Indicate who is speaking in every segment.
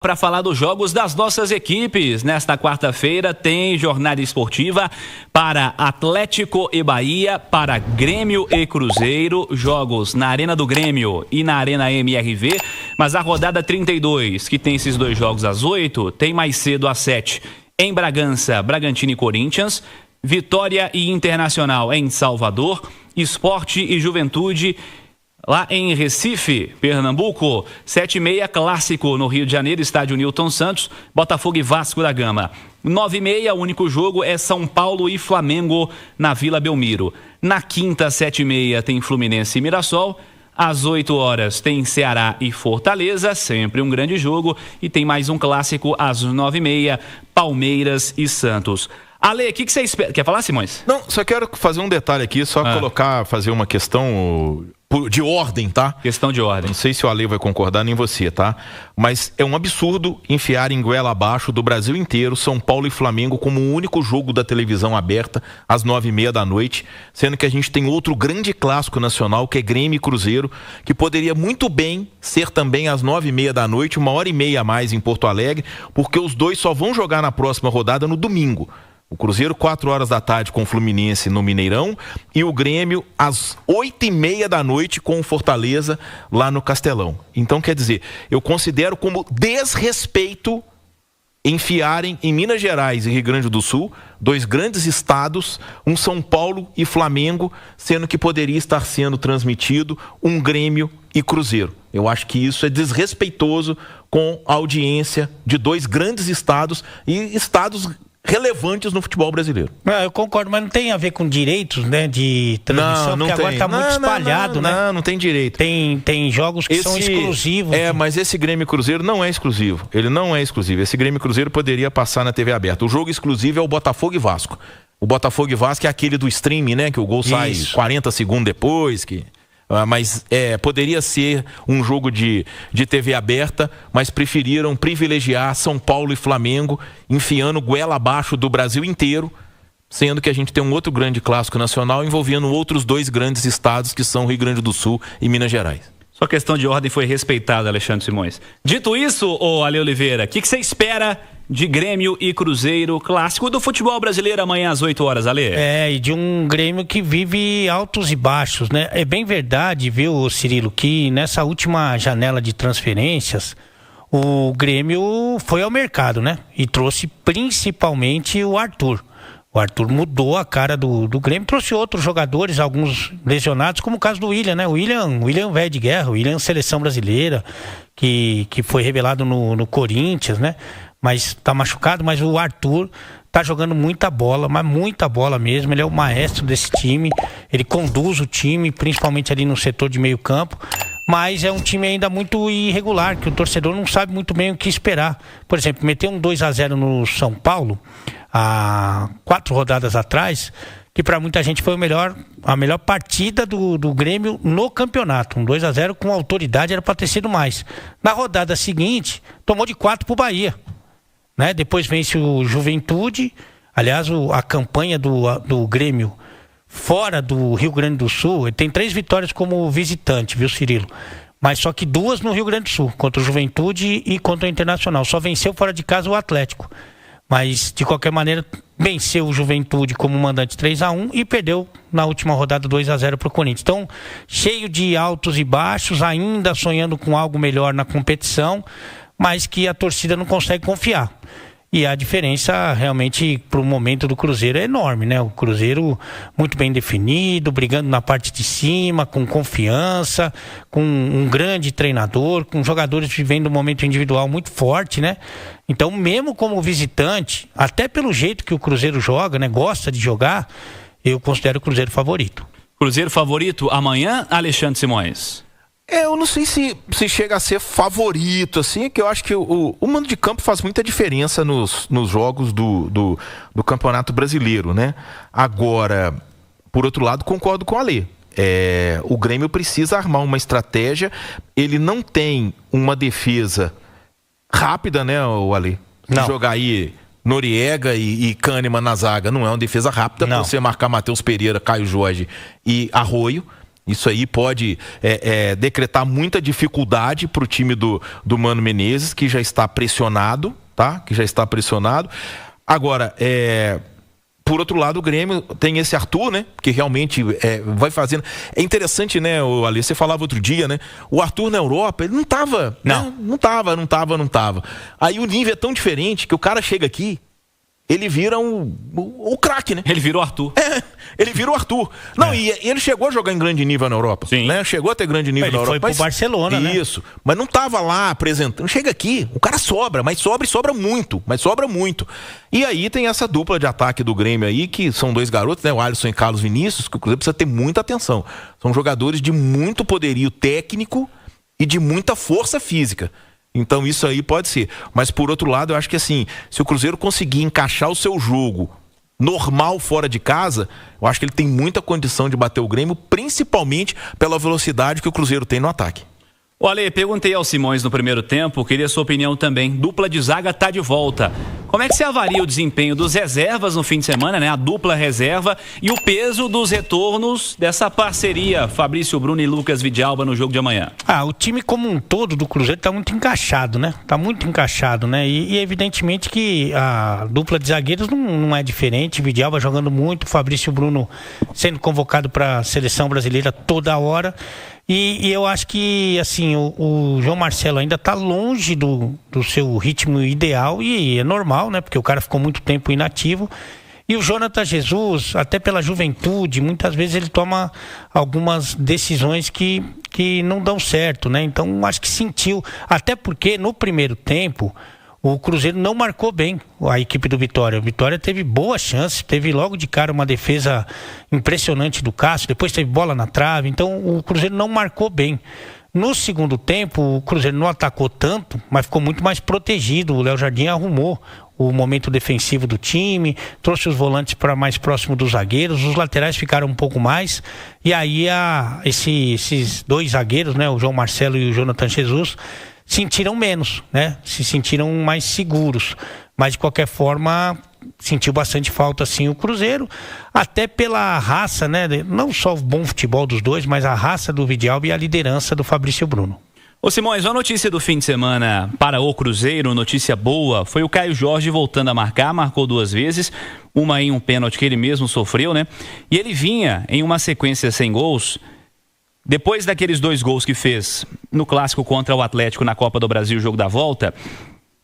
Speaker 1: Para falar dos jogos das nossas equipes. Nesta quarta-feira tem jornada esportiva para Atlético e Bahia, para Grêmio e Cruzeiro, jogos na Arena do Grêmio e na Arena MRV, mas a rodada 32, que tem esses dois jogos às 8, tem mais cedo às 7 em Bragança, Bragantino e Corinthians, Vitória e Internacional em Salvador, Esporte e Juventude lá em Recife, Pernambuco, 7h30, clássico no Rio de Janeiro, estádio Newton Santos, Botafogo e Vasco da Gama. 9h30, o único jogo é São Paulo e Flamengo na Vila Belmiro. Na quinta, 7h30, tem Fluminense e Mirassol. Às 8 horas tem Ceará e Fortaleza, sempre um grande jogo. E tem mais um clássico às 9h30, Palmeiras e Santos. Ale, o que você espera? Quer falar, Simões?
Speaker 2: Não, só quero fazer um detalhe aqui, fazer uma questão de ordem, tá?
Speaker 1: Questão de ordem.
Speaker 2: Não sei se o Ale vai concordar, nem você, tá? Mas é um absurdo enfiar em goela abaixo do Brasil inteiro São Paulo e Flamengo como o único jogo da televisão aberta às 9h30 da noite, sendo que a gente tem outro grande clássico nacional, que é Grêmio e Cruzeiro, que poderia muito bem ser também às 9h30 da noite, 1h30 a mais em Porto Alegre, porque os dois só vão jogar na próxima rodada no domingo. O Cruzeiro, 4 horas da tarde com o Fluminense no Mineirão, e o Grêmio às 8h30 da noite com o Fortaleza lá no Castelão. Então, quer dizer, eu considero como desrespeito enfiarem em Minas Gerais e Rio Grande do Sul, dois grandes estados, um São Paulo e Flamengo, sendo que poderia estar sendo transmitido um Grêmio e Cruzeiro. Eu acho que isso é desrespeitoso com a audiência de dois grandes estados e estados relevantes no futebol brasileiro.
Speaker 3: Eu concordo, mas não tem a ver com direitos, né, de transmissão, porque agora está muito espalhado, né?
Speaker 2: Não tem direito.
Speaker 3: Tem jogos que são exclusivos.
Speaker 2: Mas esse Grêmio Cruzeiro não é exclusivo. Ele não é exclusivo. Esse Grêmio Cruzeiro poderia passar na TV aberta. O jogo exclusivo é o Botafogo e Vasco. O Botafogo e Vasco é aquele do streaming, né, que o gol sai 40 segundos depois, mas poderia ser um jogo de TV aberta, mas preferiram privilegiar São Paulo e Flamengo, enfiando goela abaixo do Brasil inteiro, sendo que a gente tem um outro grande clássico nacional envolvendo outros dois grandes estados, que são Rio Grande do Sul e Minas Gerais.
Speaker 1: Sua questão de ordem foi respeitada, Alexandre Simões. Dito isso, Ale Oliveira, o que você espera de Grêmio e Cruzeiro, clássico do futebol brasileiro, amanhã às 8 horas, Ale?
Speaker 3: E de um Grêmio que vive altos e baixos, né? É bem verdade, viu, Cirilo, que nessa última janela de transferências, o Grêmio foi ao mercado, né? E trouxe principalmente o Arthur. O Arthur mudou a cara do Grêmio, trouxe outros jogadores, alguns lesionados, como o caso do William, né? O William velho de guerra, o William seleção brasileira, que foi revelado no Corinthians, né? Mas tá machucado, mas o Arthur tá jogando muita bola, mas muita bola mesmo. Ele é o maestro desse time, ele conduz o time, principalmente ali no setor de meio campo, mas é um time ainda muito irregular, que o torcedor não sabe muito bem o que esperar. Por exemplo, meter um 2-0 no São Paulo há 4 rodadas atrás, que para muita gente foi a melhor partida do Grêmio no campeonato. Um 2-0 com autoridade, era para ter sido mais. Na rodada seguinte, tomou de 4 pro Bahia, né? Depois vence o Juventude. Aliás, a campanha do Grêmio fora do Rio Grande do Sul, ele tem 3 vitórias como visitante, viu, Cirilo? Mas só que 2 no Rio Grande do Sul, contra o Juventude e contra o Internacional. Só venceu fora de casa o Atlético. Mas, de qualquer maneira, venceu o Juventude como mandante 3-1 e perdeu na última rodada 2-0 para o Corinthians. Então, cheio de altos e baixos, ainda sonhando com algo melhor na competição, mas que a torcida não consegue confiar. E a diferença realmente para o momento do Cruzeiro é enorme, né? O Cruzeiro muito bem definido, brigando na parte de cima, com confiança, com um grande treinador, com jogadores vivendo um momento individual muito forte, né? Então, mesmo como visitante, até pelo jeito que o Cruzeiro joga, né? Gosta de jogar, eu considero o Cruzeiro favorito.
Speaker 1: Cruzeiro favorito amanhã, Alexandre Simões?
Speaker 2: Eu não sei se chega a ser favorito, assim, que eu acho que o mando de campo faz muita diferença nos jogos do Campeonato Brasileiro, né? Agora, por outro lado, concordo com o Ale. O Grêmio precisa armar uma estratégia, ele não tem uma defesa rápida, né, o Ale?
Speaker 3: Não.
Speaker 2: Jogar aí Noriega e Kahneman na zaga não é uma defesa rápida para você marcar Matheus Pereira, Caio Jorge e Arroio. Isso aí pode decretar muita dificuldade para o time do Mano Menezes, que já está pressionado, tá? Que já está pressionado. Agora, por outro lado, o Grêmio tem esse Arthur, né? Que realmente vai fazendo... É interessante, né, Ale? Você falava outro dia, né? O Arthur na Europa, ele não tava...
Speaker 1: Não.
Speaker 2: Né? Não tava. Aí o nível é tão diferente que o cara chega aqui, ele vira o craque, né?
Speaker 1: Ele vira o Arthur.
Speaker 2: Ele vira o Arthur. Não, e ele chegou a jogar em grande nível na Europa.
Speaker 1: Sim.
Speaker 2: Né? Chegou a ter grande nível na Europa.
Speaker 3: Ele foi pro Barcelona, né?
Speaker 2: Isso. Mas não tava lá apresentando. Chega aqui, o cara sobra, mas sobra muito. E aí tem essa dupla de ataque do Grêmio aí, que são dois garotos, né? O Alisson e Carlos Vinícius, que o Cruzeiro precisa ter muita atenção. São jogadores de muito poderio técnico e de muita força física. Então isso aí pode ser. Mas por outro lado, eu acho que assim, se o Cruzeiro conseguir encaixar o seu jogo normal fora de casa, eu acho que ele tem muita condição de bater o Grêmio, principalmente pela velocidade que o Cruzeiro tem no ataque.
Speaker 1: Olha, perguntei ao Simões no primeiro tempo, queria sua opinião também. Dupla de zaga tá de volta. Como é que você avalia o desempenho dos reservas no fim de semana, né? A dupla reserva e o peso dos retornos dessa parceria Fabrício Bruno e Lucas Vidalba no jogo de amanhã?
Speaker 3: O time como um todo do Cruzeiro tá muito encaixado, né? E evidentemente que a dupla de zagueiros não é diferente. Vidalba jogando muito, Fabrício Bruno sendo convocado para a seleção brasileira toda hora. E eu acho que, assim, o João Marcelo ainda está longe do seu ritmo ideal, e é normal, né? Porque o cara ficou muito tempo inativo. E o Jonathan Jesus, até pela juventude, muitas vezes ele toma algumas decisões que não dão certo, né? Então, acho que sentiu. Até porque, no primeiro tempo, o Cruzeiro não marcou bem a equipe do Vitória. O Vitória teve boas chances, teve logo de cara uma defesa impressionante do Cássio, depois teve bola na trave, então o Cruzeiro não marcou bem. No segundo tempo, o Cruzeiro não atacou tanto, mas ficou muito mais protegido. O Léo Jardim arrumou o momento defensivo do time, trouxe os volantes para mais próximo dos zagueiros, os laterais ficaram um pouco mais, e aí esses dois zagueiros, né, o João Marcelo e o Jonathan Jesus, sentiram menos, né? Se sentiram mais seguros. Mas, de qualquer forma, sentiu bastante falta, sim, o Cruzeiro. Até pela raça, né? Não só o bom futebol dos dois, mas a raça do Vidalba e a liderança do Fabrício Bruno.
Speaker 1: Ô Simões, uma notícia do fim de semana para o Cruzeiro, notícia boa, foi o Caio Jorge voltando a marcar, marcou 2 vezes, uma em um pênalti que ele mesmo sofreu, né? E ele vinha em uma sequência sem gols. Depois daqueles 2 gols que fez no clássico contra o Atlético na Copa do Brasil, jogo da volta,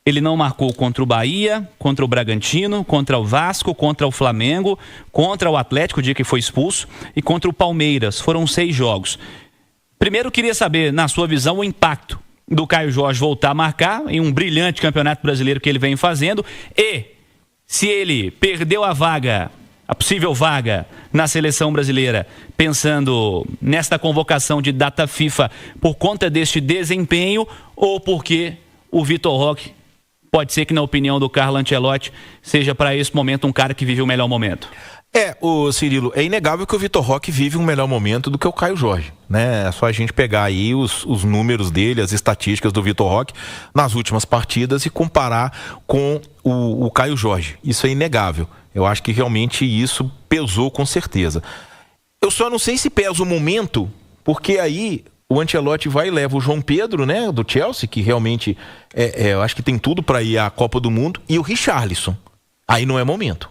Speaker 1: ele não marcou contra o Bahia, contra o Bragantino, contra o Vasco, contra o Flamengo, contra o Atlético, o dia que foi expulso, e contra o Palmeiras. Foram 6 jogos. Primeiro, queria saber, na sua visão, o impacto do Caio Jorge voltar a marcar em um brilhante campeonato brasileiro que ele vem fazendo, e se ele perdeu a possível vaga na seleção brasileira, pensando nesta convocação de data FIFA por conta deste desempenho, ou porque o Vitor Roque pode ser que, na opinião do Carlo Ancelotti, seja para esse momento um cara que vive o melhor momento?
Speaker 2: Cirilo, é inegável que o Vitor Roque vive um melhor momento do que o Caio Jorge, né? É só a gente pegar aí os números dele, as estatísticas do Vitor Roque nas últimas partidas e comparar com o Caio Jorge. Isso é inegável. Eu acho que realmente isso pesou com certeza. Eu só não sei se pesa o momento, porque aí o Ancelotti vai e leva o João Pedro, né, do Chelsea, que realmente eu acho que tem tudo para ir à Copa do Mundo, e o Richarlison. Aí não é momento.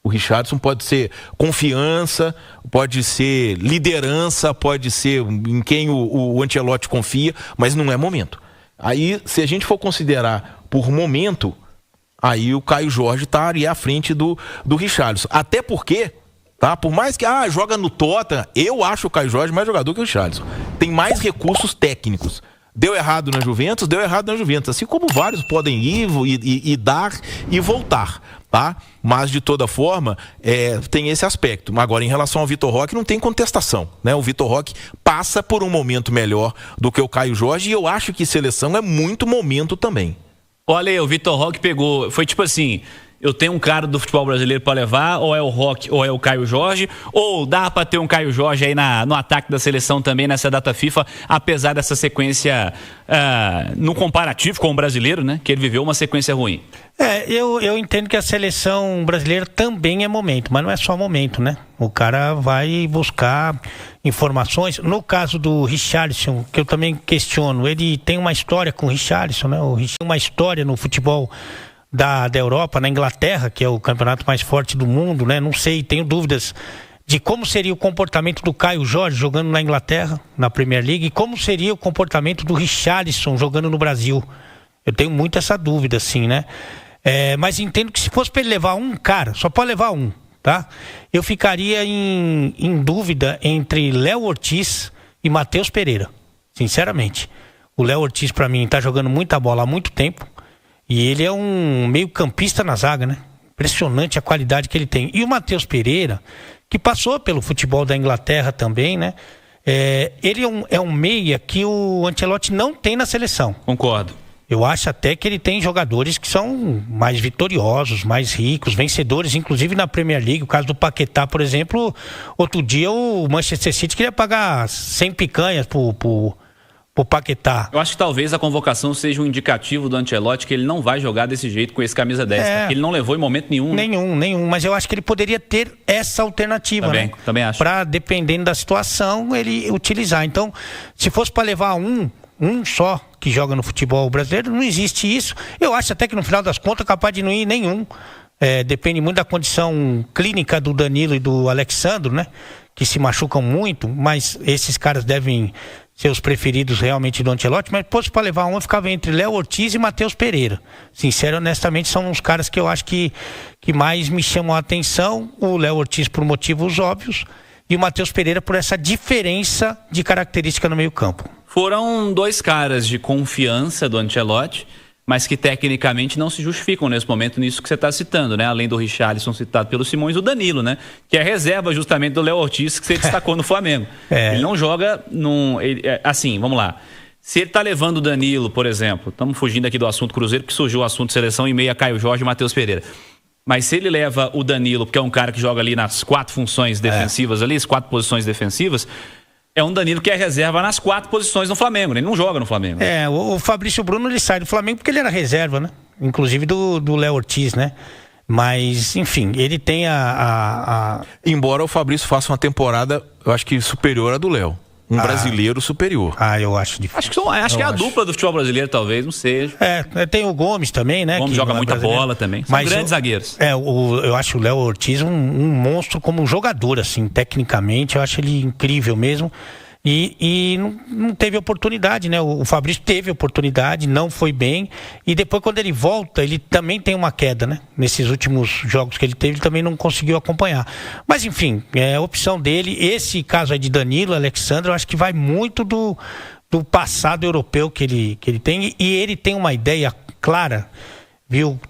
Speaker 2: O Richarlison pode ser confiança, pode ser liderança, pode ser em quem o Ancelotti confia, mas não é momento. Aí, se a gente for considerar por momento, aí o Caio Jorge estaria à frente do Richarlison. Até porque, tá? Por mais que joga no Tottenham, eu acho o Caio Jorge mais jogador que o Richarlison. Tem mais recursos técnicos. Deu errado na Juventus, assim como vários podem ir e dar e voltar, tá? Mas de toda forma, tem esse aspecto. Agora, em relação ao Vitor Roque, não tem contestação, né? O Vitor Roque passa por um momento melhor do que o Caio Jorge, e eu acho que seleção é muito momento também.
Speaker 1: Olha aí, o Vitor Roque pegou, foi tipo assim, Eu tenho um cara do futebol brasileiro para levar, ou é o Roque, ou é o Caio Jorge, ou dá para ter um Caio Jorge aí no ataque da seleção também nessa data FIFA, apesar dessa sequência, no comparativo com o brasileiro, né? Que ele viveu uma sequência ruim.
Speaker 3: Eu entendo que a seleção brasileira também é momento, mas não é só momento, né? O cara vai buscar informações. No caso do Richarlison, que eu também questiono, ele tem uma história com o Richarlison, né? O Richarlison tem uma história no futebol da Europa, na Inglaterra, que é o campeonato mais forte do mundo, né? Não sei, tenho dúvidas de como seria o comportamento do Caio Jorge jogando na Inglaterra, na Premier League, e como seria o comportamento do Richarlison jogando no Brasil. Eu tenho muito essa dúvida, assim, né? Mas entendo que se fosse para ele levar um cara, só pode levar um, tá? Eu ficaria em dúvida entre Léo Ortiz e Matheus Pereira, sinceramente. O Léo Ortiz, para mim, tá jogando muita bola há muito tempo. E ele é um meio campista na zaga, né? Impressionante a qualidade que ele tem. E o Matheus Pereira, que passou pelo futebol da Inglaterra também, né? Ele é um meia que o Ancelotti não tem na seleção.
Speaker 1: Concordo.
Speaker 3: Eu acho até que ele tem jogadores que são mais vitoriosos, mais ricos, vencedores, inclusive na Premier League. O caso do Paquetá, por exemplo, outro dia o Manchester City queria pagar 100 picanhas pro Paquetá.
Speaker 1: Eu acho que talvez a convocação seja um indicativo do Ancelotti que ele não vai jogar desse jeito com esse camisa 10, porque ele não levou em momento nenhum.
Speaker 3: Nenhum, mas eu acho que ele poderia ter essa alternativa,
Speaker 1: também acho.
Speaker 3: Para, dependendo da situação, ele utilizar. Então, se fosse para levar um só que joga no futebol brasileiro, não existe isso. Eu acho até que no final das contas capaz de não ir nenhum. Depende muito da condição clínica do Danilo e do Alexandro, né? Que se machucam muito, mas esses caras devem ser os preferidos realmente do Ancelotti, mas fosse para levar um, eu ficava entre Léo Ortiz e Matheus Pereira. Sincero, honestamente, são os caras que eu acho que mais me chamam a atenção. O Léo Ortiz por motivos óbvios e o Matheus Pereira por essa diferença de característica no meio campo.
Speaker 1: Foram dois caras de confiança do Ancelotti, mas que tecnicamente não se justificam nesse momento nisso que você está citando, né? Além do Richarlison citado pelo Simões, o Danilo, né? Que é reserva justamente do Léo Ortiz, que você destacou no Flamengo. Ele não joga assim, vamos lá. Se ele está levando o Danilo, por exemplo, estamos fugindo aqui do assunto Cruzeiro, porque surgiu o assunto seleção em meio a Caio Jorge e Matheus Pereira. Mas se ele leva o Danilo, porque é um cara que joga ali nas 4 funções defensivas ali, as 4 posições defensivas, é um Danilo que é reserva nas 4 posições no Flamengo, né? Ele não joga no Flamengo.
Speaker 3: O Fabrício Bruno, ele sai do Flamengo porque ele era reserva, né? Inclusive do Léo Ortiz, né? Mas, enfim, ele tem
Speaker 2: Embora o Fabrício faça uma temporada, eu acho que superior à do Léo. Brasileiro superior.
Speaker 3: Eu acho difícil.
Speaker 1: Acho que é a dupla do futebol brasileiro, talvez, não seja.
Speaker 3: Tem o Gomes também, né?
Speaker 1: O Gomes joga muita bola também. São grandes zagueiros.
Speaker 3: Eu acho o Léo Ortiz um monstro como jogador, assim, tecnicamente. Eu acho ele incrível mesmo. E não teve oportunidade, né? O Fabrício teve oportunidade, não foi bem. E depois, quando ele volta, ele também tem uma queda, né? Nesses últimos jogos que ele teve, ele também não conseguiu acompanhar. Mas, enfim, é a opção dele. Esse caso aí de Danilo, Alexandre, eu acho que vai muito do passado europeu que ele tem. E ele tem uma ideia clara, viu,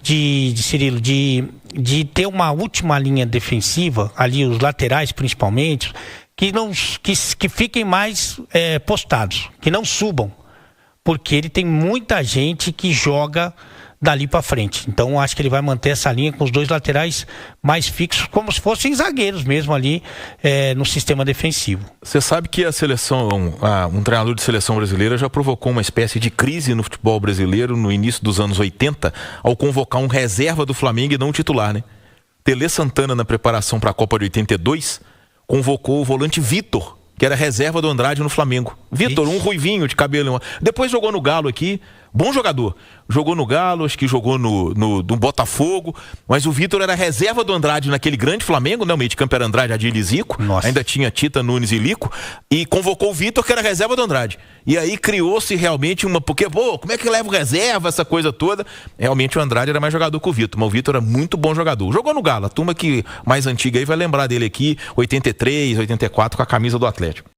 Speaker 3: Cirilo, de ter uma última linha defensiva, ali os laterais principalmente, que fiquem mais postados, que não subam, porque ele tem muita gente que joga dali para frente. Então acho que ele vai manter essa linha com os 2 laterais mais fixos, como se fossem zagueiros mesmo ali no sistema defensivo.
Speaker 2: Você sabe que a seleção, um treinador de seleção brasileira já provocou uma espécie de crise no futebol brasileiro no início dos anos 80 ao convocar um reserva do Flamengo e não um titular, né? Tele Santana, na preparação para a Copa de 82, convocou o volante Vitor, que era reserva do Andrade no Flamengo. Vitor, um ruivinho de cabelo. Depois jogou no Galo aqui, bom jogador. Jogou no Galo, acho que jogou no Botafogo, mas o Vitor era reserva do Andrade naquele grande Flamengo, né? O meio de campo era Andrade, Adil e Zico.
Speaker 3: Nossa.
Speaker 2: Ainda tinha Tita, Nunes e Lico, e convocou o Vitor, que era reserva do Andrade. E aí criou-se realmente porque, como é que leva o reserva, essa coisa toda? Realmente o Andrade era mais jogador que o Vitor, mas o Vitor era muito bom jogador. Jogou no Galo, a turma que mais antiga aí vai lembrar dele aqui, 83, 84, com a camisa do Atlético.